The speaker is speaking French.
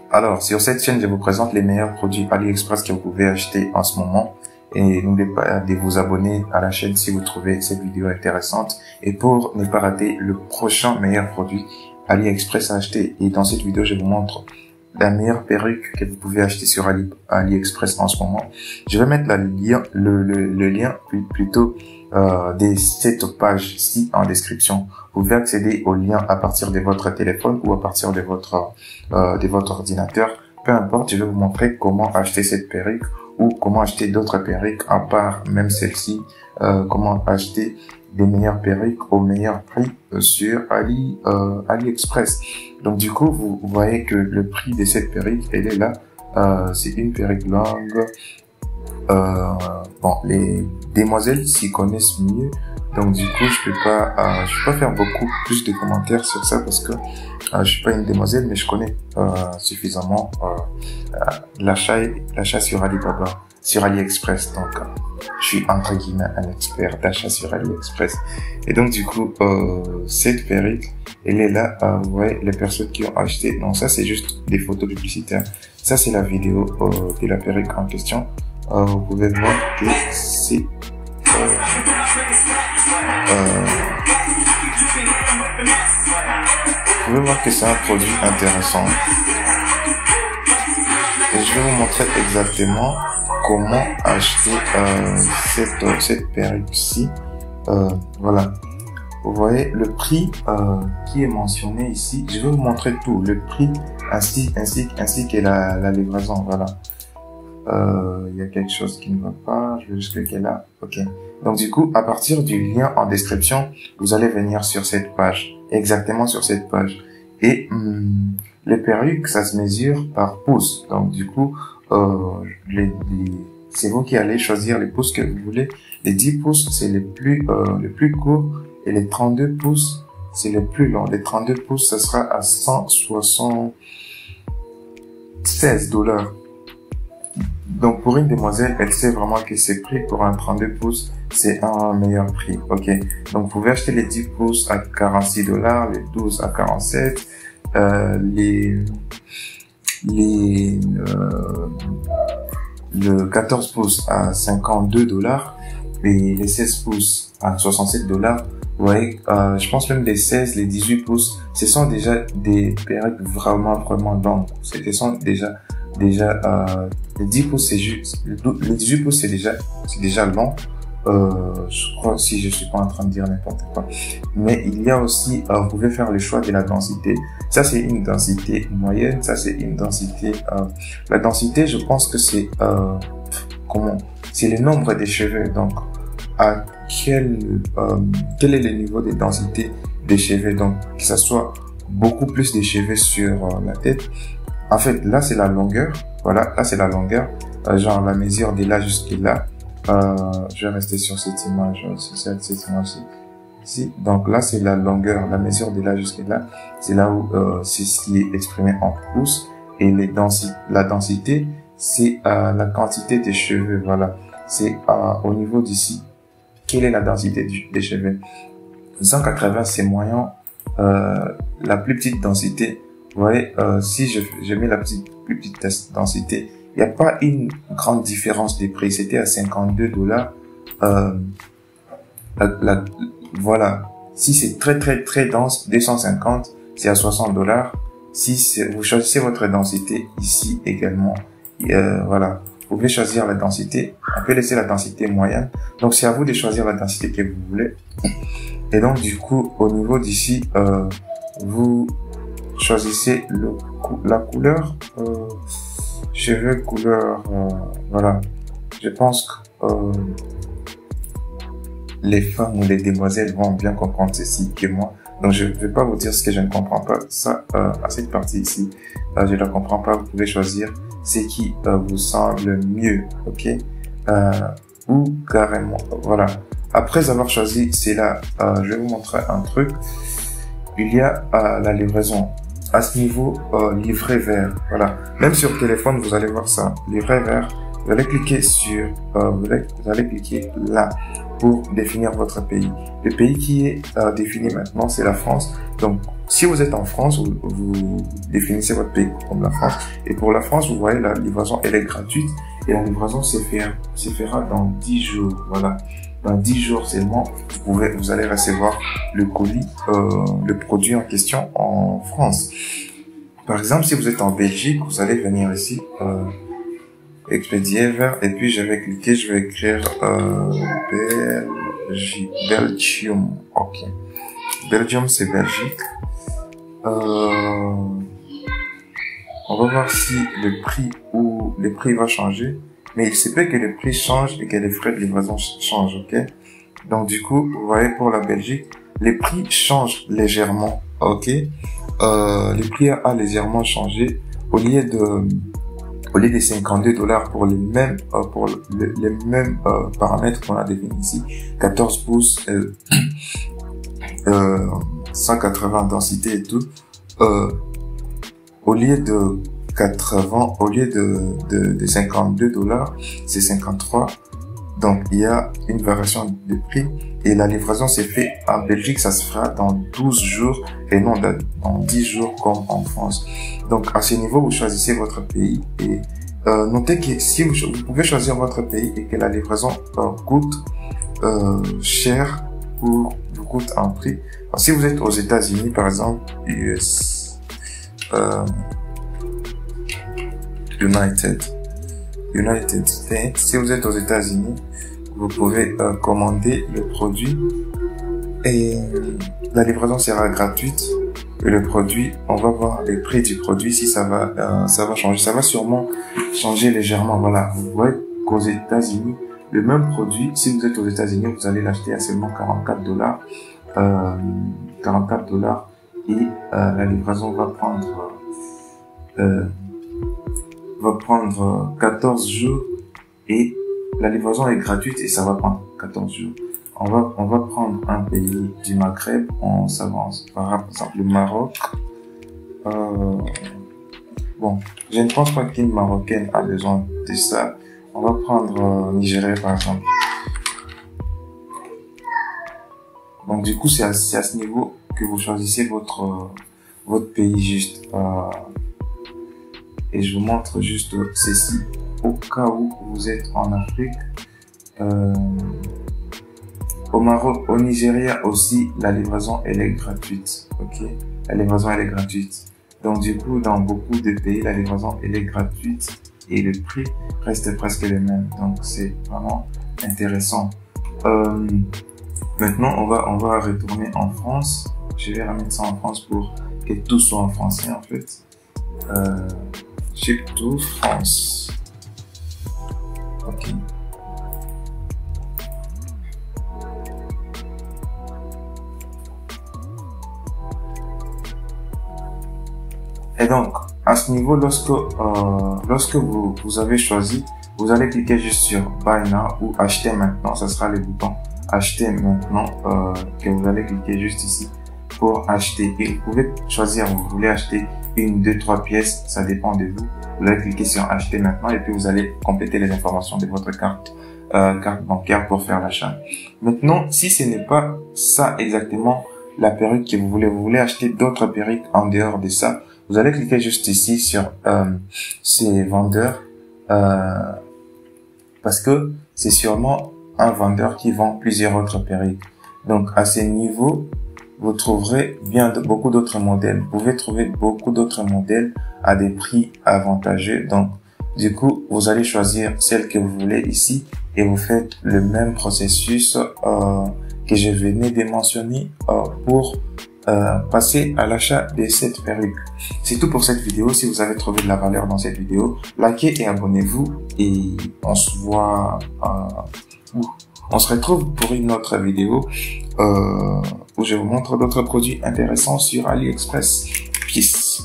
Alors, sur cette chaîne, je vous présente les meilleurs produits AliExpress que vous pouvez acheter en ce moment. Et n'oubliez pas de vous abonner à la chaîne si vous trouvez cette vidéo intéressante. Et pour ne pas rater le prochain meilleur produit AliExpress à acheter. Et dans cette vidéo, je vous montre la meilleure perruque que vous pouvez acheter sur AliExpress en ce moment. Je vais mettre le lien plutôt de cette page-ci en description. Vous pouvez accéder au lien à partir de votre téléphone ou à partir de votre ordinateur. Peu importe, je vais vous montrer comment acheter cette perruque ou comment acheter d'autres perruques à part même celle-ci. Comment acheter des meilleures perruques au meilleur prix sur AliExpress. Donc du coup, vous voyez que le prix de cette perruque, elle est là. C'est une perruque longue. Bon, les demoiselles s'y connaissent mieux. Donc du coup, je peux pas faire beaucoup plus de commentaires sur ça parce que je suis pas une demoiselle, mais je connais suffisamment l'achat sur Alibaba, sur AliExpress. Donc je suis entre guillemets un expert d'achat sur AliExpress. Et donc du coup, cette perruque, elle est là. Vous voyez les personnes qui ont acheté. Non, ça c'est juste des photos publicitaires. Ça c'est la vidéo de la perruque en question. Vous pouvez voir que c'est vous pouvez voir que c'est un produit intéressant. Et je vais vous montrer exactement comment acheter cette perruque-ci. Voilà. Vous voyez le prix qui est mentionné ici. Je vais vous montrer tout. Le prix ainsi que la livraison. Voilà. Il y a quelque chose qui ne va pas. Je vais juste cliquer là. Ok. Donc du coup, à partir du lien en description, vous allez venir sur cette page. Exactement sur cette page. Et les perruques, ça se mesure par pouce. Donc du coup, c'est vous qui allez choisir les pouces que vous voulez. Les 10 pouces, c'est les plus courts. Et les 32 pouces, c'est les plus longs. Les 32 pouces, ça sera à 176 $. Donc pour une demoiselle, elle sait vraiment que c'est prix pour un 32 pouces, c'est un meilleur prix. Ok. Donc vous pouvez acheter les 10 pouces à 46 $, les 12 à 47, le 14 pouces à 52 $, et les 16 pouces à 67 $. Vous voyez, je pense même les 16, les 18 pouces, ce sont déjà des perruques vraiment longues. Ce sont déjà les 10 pouces c'est juste, les 18 pouces c'est déjà long. Je crois, si je suis pas en train de dire n'importe quoi. Mais il y a aussi, vous pouvez faire le choix de la densité. Ça c'est une densité moyenne, ça c'est une densité, la densité je pense que c'est, c'est le nombre des cheveux. Donc, à quel est le niveau de densité des cheveux. Donc, que ça soit beaucoup plus de cheveux sur la tête. En fait, là, c'est la longueur. Voilà, là, c'est la longueur. Genre, la mesure de là jusqu'à là. Je vais rester sur cette image, ici. Donc, là, c'est la longueur, la mesure de là jusqu'à là. C'est là où, c'est ce qui est exprimé en pouces. Et la densité, c'est la quantité des cheveux. Voilà. C'est au niveau d'ici. Quelle est la densité des cheveux? 180, c'est moyen. La plus petite densité. Vous voyez, si je mets la plus petite densité, il n'y a pas une grande différence de prix. C'était à 52 $. Voilà. Si c'est très dense, 250, c'est à 60 $. Si vous choisissez votre densité ici également, voilà. Vous pouvez choisir la densité. On peut laisser la densité moyenne. Donc, c'est à vous de choisir la densité que vous voulez. Et donc, du coup, au niveau d'ici, vous choisissez la couleur, cheveux, couleur, voilà. Je pense que les femmes ou les demoiselles vont bien comprendre ceci que moi. Donc, je ne vais pas vous dire ce que je ne comprends pas. Ça, à cette partie ici, je ne la comprends pas. Vous pouvez choisir ce qui vous semble mieux, ok, ou carrément, voilà. Après avoir choisi, c'est là, je vais vous montrer un truc. Il y a la livraison. À ce niveau, livret vert, voilà. Même sur téléphone, vous allez voir ça. Livret vert, Vous allez cliquer sur, vous allez cliquer là pour définir votre pays. Le pays qui est défini maintenant, c'est la France. Donc, si vous êtes en France, vous définissez votre pays comme la France. Et pour la France, vous voyez, la livraison, elle est gratuite. Et la livraison se fera dans 10 jours. Voilà. Dans 10 jours seulement, vous allez recevoir le colis, le produit en question en France. Par exemple, si vous êtes en Belgique, vous allez venir ici, expédier vers, et puis je vais cliquer, je vais écrire Belgium. Ok. Belgium, c'est Belgique. On va voir si le prix va changer. Mais il se peut que le prix change et que les frais de livraison changent, ok? Donc, du coup, vous voyez, pour la Belgique, les prix changent légèrement, ok? Les prix a légèrement changé. Au lieu des 52 $ pour les mêmes, paramètres qu'on a définis ici, 14 pouces, 180 densité et tout, au lieu de 52 $, c'est 53. Donc, il y a une variation de prix et la livraison s'est fait en Belgique, ça se fera dans 12 jours et non dans 10 jours comme en France. Donc, à ce niveau, vous choisissez votre pays et notez que si vous pouvez choisir votre pays et que la livraison coûte cher ou vous coûte un prix. Alors, si vous êtes aux États-Unis, par exemple, United States, si vous êtes aux États-Unis, vous pouvez commander le produit et la livraison sera gratuite. Et le produit, on va voir les prix du produit si ça va changer. Ça va sûrement changer légèrement. Voilà, vous voyez qu'aux États-Unis, le même produit, si vous êtes aux États-Unis, vous allez l'acheter à seulement 44 $. 44 $ et la livraison va prendre 14 jours et la livraison est gratuite et ça va prendre 14 jours. On va prendre un pays du Maghreb, on s'avance par exemple le Maroc. Bon, je ne pense pas qu'une Marocaine a besoin de ça. On va prendre Nigeria par exemple. Donc du coup, c'est à ce niveau que vous choisissez votre pays juste. Et je vous montre juste ceci au cas où vous êtes en Afrique. Au Maroc, au Nigeria aussi, la livraison elle est gratuite. Ok, la livraison elle est gratuite. Donc du coup, dans beaucoup de pays, la livraison elle est gratuite et le prix reste presque le même. Donc c'est vraiment intéressant. Maintenant, on va retourner en France. Je vais remettre ça en France pour que tout soit en français en fait. J'ai tout France. Ok. Et donc, à ce niveau, lorsque vous avez choisi, vous allez cliquer juste sur Buy Now ou Acheter maintenant. Ça sera le bouton Acheter maintenant que vous allez cliquer juste ici pour acheter. Et vous pouvez choisir, vous voulez acheter 1, 2, 3 pièces, ça dépend de vous. Vous allez cliquer sur Acheter maintenant et puis vous allez compléter les informations de votre carte bancaire pour faire l'achat. Maintenant, si ce n'est pas ça exactement la perruque que vous voulez acheter d'autres perruques en dehors de ça, vous allez cliquer juste ici sur ces vendeurs parce que c'est sûrement un vendeur qui vend plusieurs autres perruques. Donc à ce niveau, vous trouverez beaucoup d'autres modèles. Vous pouvez trouver beaucoup d'autres modèles à des prix avantageux. Donc du coup, vous allez choisir celle que vous voulez ici et vous faites le même processus que je venais de mentionner pour passer à l'achat de cette perruque. C'est tout pour cette vidéo. Si vous avez trouvé de la valeur dans cette vidéo, likez et abonnez-vous et on se voit on se retrouve pour une autre vidéo où je vous montre d'autres produits intéressants sur AliExpress. Peace.